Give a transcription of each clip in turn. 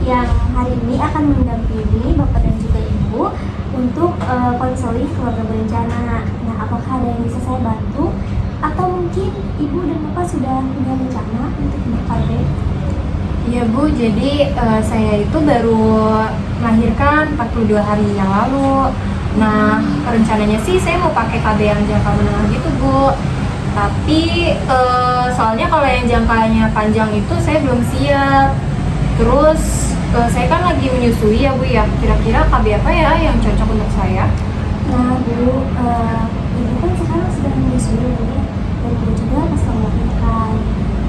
yang hari ini akan mendampingi Bapak dan juga Ibu untuk konseling keluarga berencana. Nah, apakah ada yang bisa saya bantu? Atau mungkin Ibu dan Bapak sudah punya rencana untuk KB? Iya Bu, jadi saya itu baru melahirkan 42 hari yang lalu. Nah, rencananya sih saya mau pakai KB yang jangka menengah gitu Bu. Tapi soalnya kalau yang jangkanya panjang itu saya belum siap. Terus saya kan lagi menyusui ya Bu ya. Kira-kira KB apa ya yang cocok untuk saya? Nah Bu, Ibu kan sekarang sedang menyusui ya, dan Ibu juga pas melahirkan.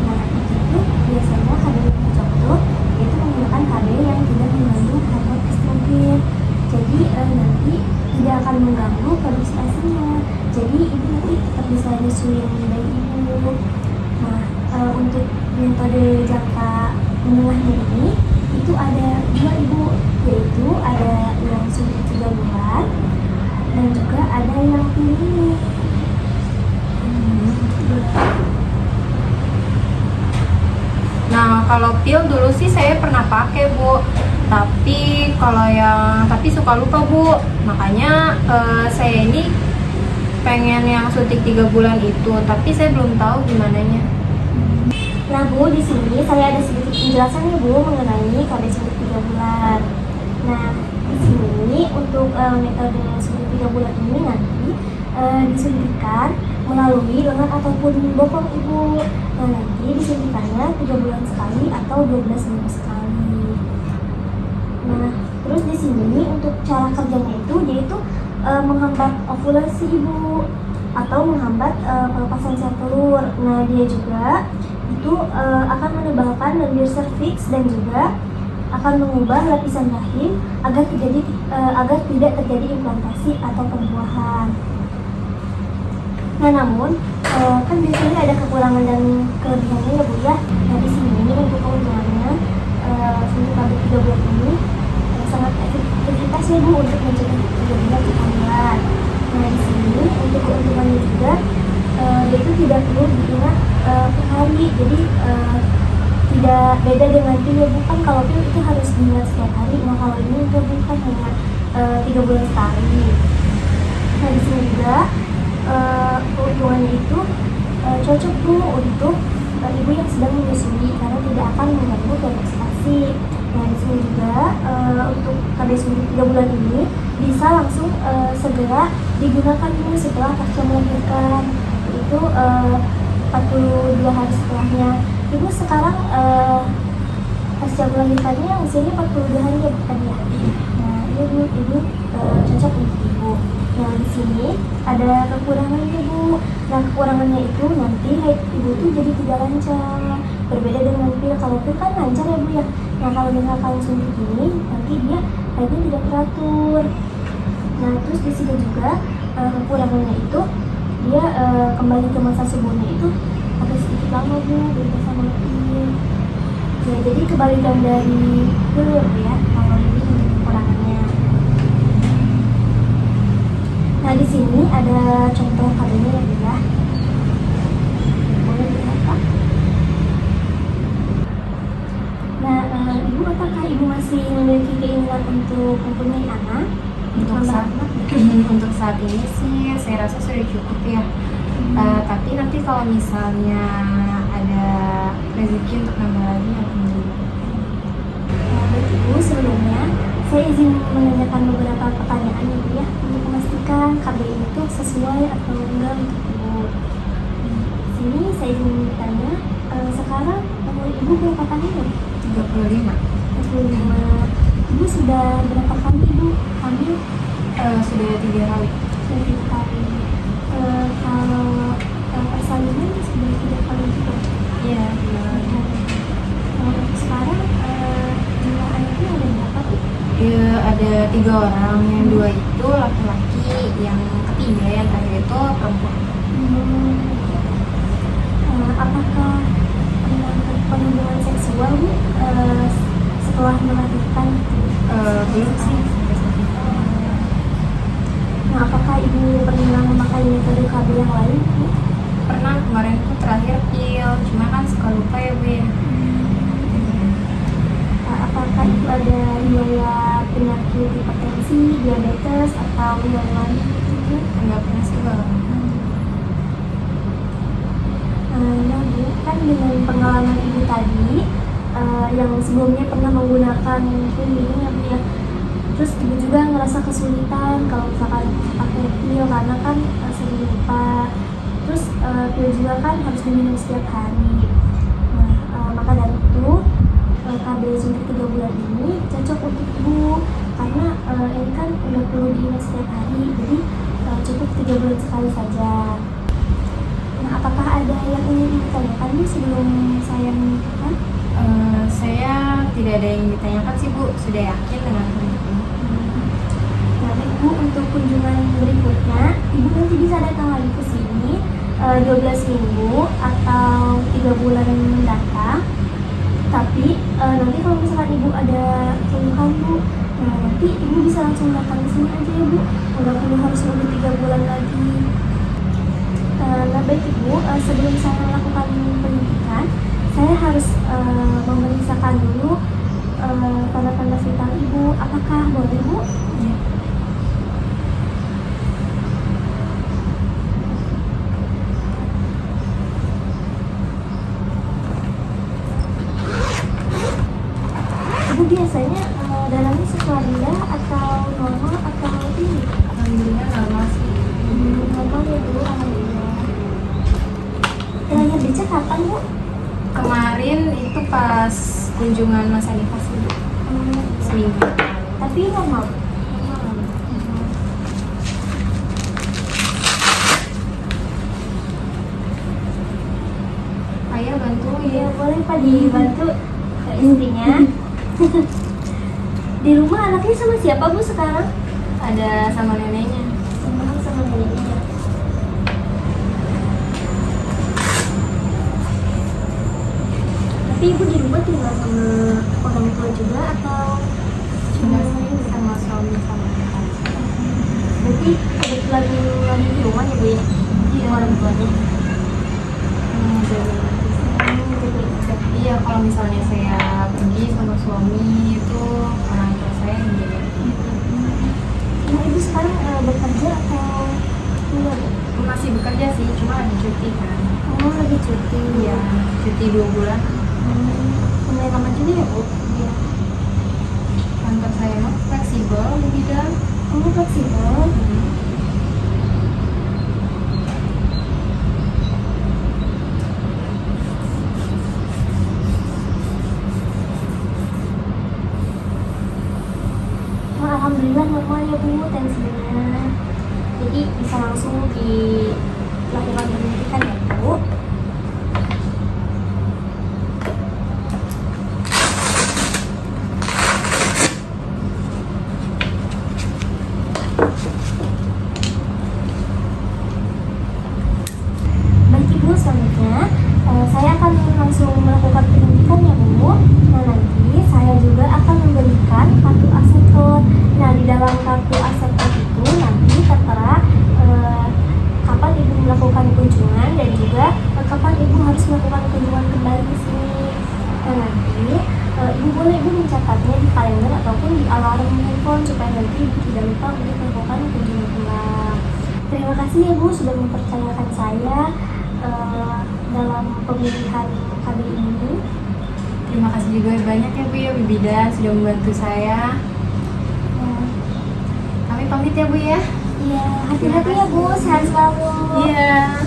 Nah itu biasanya KB yang cocok tuh itu menggunakan KB yang tidak mengandung hormon estrogen. Jadi nanti tidak akan mengganggu produksi ASInya. Jadi Ibu nanti tetap bisa nyusuin bayi Ibu. Nah untuk metode jangka menengahnya ini itu ada dua Ibu, yaitu ada yang suntik 3 bulan dan juga ada yang pilih ini. Nah, kalau pil dulu sih saya pernah pakai Bu, tapi suka lupa Bu. Makanya saya ini pengen yang suntik 3 bulan itu, tapi saya belum tahu gimananya. Nah Bu, di sini saya ada sedikit penjelasan nih Bu mengenai KB suntik 3 bulan. Nah, di sini untuk metode suntik 3 bulan ini nanti disuntikan melalui lengan ataupun bokong Ibu. Nah, nanti disuntikannya 3 bulan sekali atau 12 minggu sekali. Nah, terus di sini untuk cara kerjanya itu yaitu menghambat ovulasi Ibu atau menghambat pelepasan sel telur. Nah, dia juga itu akan menebalkan lendir serviks dan juga akan mengubah lapisan rahim agar tidak terjadi implantasi atau pembuahan. Nah, namun kan biasanya ada kekurangan dan kelebihannya ya Bu ya. Nah, di sini untuk keuntungannya suntik KB 3 bulan ini sangat efektivitas ya Bu untuk mencegah terjadinya kehamilan. Nah, di sini untuk keuntungannya juga dia itu tidak perlu diingat per hari, jadi tidak beda dengan pil ya Bu, kan kalau pil itu harus diingat setiap hari. Nah, kalau ini itu bukan hanya 3 bulan sekali. Nah, di sini juga keuntungannya itu cocok Bu untuk ibu yang sedang menyusui karena tidak akan mengganggu prestasi. Nah, di sini juga untuk KB suntik 3 bulan ini bisa langsung segera digunakan Bu setelah pasca melahirkan, yaitu 42 hari setelahnya. Ibu sekarang pasca melahirkannya usianya 42 hari ya bukan ya? Nah, ibu cocok untuk Ibu. Nah, di sini ada kekurangannya Bu. Nah, kekurangannya itu nanti haid Ibu tuh jadi tidak lancar. Berbeda dengan pil, kalau pil kan lancar ya Bu ya. Nah, kalau misalkan suntik ini nanti dia haidnya tidak teratur. Nah, terus di sini juga kekurangannya itu dia kembali ke masa subuhnya itu agak sedikit lama Bu, beda sama pil. Ya, jadi kebalikan dari pil ya Bu ya. Kalau ini kekurangannya. Nah, di sini ada contoh KB-nya ya Bu ya. Boleh dilihat Pak. Nah, Ibu apakah Ibu masih memiliki keinginan untuk mempunyai anak? Untuk saat ini sih saya rasa sudah cukup ya. Tapi nanti kalau misalnya ada rezeki untuk nambah lagi, alhamdulillah. Baik Ibu, sebelumnya saya izin menanyakan beberapa pertanyaan ya Bu ya, untuk memastikan KB itu sesuai atau enggak untuk Ibu. Di sini saya izin bertanya, sekarang umur Ibu berapa tahun ya? 35. 35. Ibu sudah berapa kali Ibu hamil? Sudah 3 kali. Sudah 3 kali. Kalau persalinan sudah 3 kali juga. Iya. Sekarang jumlah anaknya ada berapa Bu? Iya, ada 3 orang, yang 2 itu laki-laki, yang ketiga yang terakhir itu perempuan. Apakah pernah berhubungan seksual Bu setelah melahirkan? Belum sih. Nah, apakah Ibu pernah memakai metode KB yang lain Bu? Pernah, kemarin tuh terakhir pil, cuma kan suka lupa ya Bu ya. Apakah Ibu hipertensi, diabetes, atau yang lain gitu Bu? Enggak pernah sih Bu. Ya Bu, kan dengan pengalaman Ibu tadi yang sebelumnya pernah menggunakan pil minum ya Bu ya, terus Ibu juga ngerasa kesulitan kalau misalkan pakai pil karena kan sering lupa, terus pil juga kan harus diminum setiap hari. Nah, maka dari itu KB suntik 3 bulan ini cocok untuk Ibu karena ini kan udah perlu diingat setiap hari, jadi cukup 3 bulan sekali saja. Nah, apakah ada yang ingin Ibu tanyakan Bu sebelum saya menentukan? Saya tidak ada yang ditanyakan sih Bu, sudah yakin dengan hal itu. Nah, Ibu untuk kunjungan berikutnya, Ibu nanti bisa datang lagi ke sini 12 minggu atau 3 bulan mendatang. Tapi nanti kalau misalkan Ibu ada keluhan Bu, nah nanti Ibu bisa langsung datang ke sini aja ya Bu, nggak perlu harus nunggu 3 bulan lagi. Nah baik Ibu, sebelum saya melakukan penyuntikan, saya harus memeriksakan dulu tanda-tanda vital Ibu. Apakah boleh Bu? Ya. Ibu biasanya darahnya suka rendah atau normal atau tinggi? Alhamdulillah normal sih. Normal ya Bu, alhamdulillah. Terakhir dicek kapan Bu? Kemarin itu pas kunjungan Mas Anifas sih Bu. Seminggu. Tapi normal. Ayah bantu Iya ya. boleh Pak dibantu ke istrinya. Di rumah anaknya sama siapa Bu sekarang? Ada sama neneknya. Sama neneknya. Tapi Ibu di rumah tinggal sama orang tua juga atau Cuma saya sama suami sama anak. berarti kebetulan lagi di rumah ya Bu ya? Iya. Orang tuanya. Jadi ya kalau misalnya saya pergi sama suami itu orang tua saya yang jaga. Nah Ibu sekarang bekerja atau enggak Bu? Masih bekerja sih, cuma ada cuti kan. Oh lagi cuti. Iya, cuti 2 bulan. Lumayan lama juga ya Bu? Iya. Kantor saya mah fleksibel di bidang. Oh fleksibel. Oh, alhamdulillah normal ya Bu tensinya. Jadi bisa langsung dilakukan penyuntikan ya Bu. Baik Ibu, selanjutnya saya akan langsung melakukan penyuntikan ya Bu. Nah nanti saya juga akan memberikan kartu aseton. Nah di dalam kartu aseton itu nanti tertera kapan Ibu melakukan kunjungan dan juga kapan Ibu harus melakukan kunjungan kembali ke sini. Nah nanti Ibu boleh Ibu mencatatnya di kalender ataupun di alarm handphone supaya nanti Ibu tidak lupa untuk melakukan kunjungan ulang. Terima kasih ya Bu sudah mempercayakan saya dalam pemilihan KB ini. Terima kasih juga banyak ya Bu ya Bu Bidan sudah membantu saya. Kami pamit ya Bu ya. Iya, hati-hati ya Bu, sehat selalu. Iya.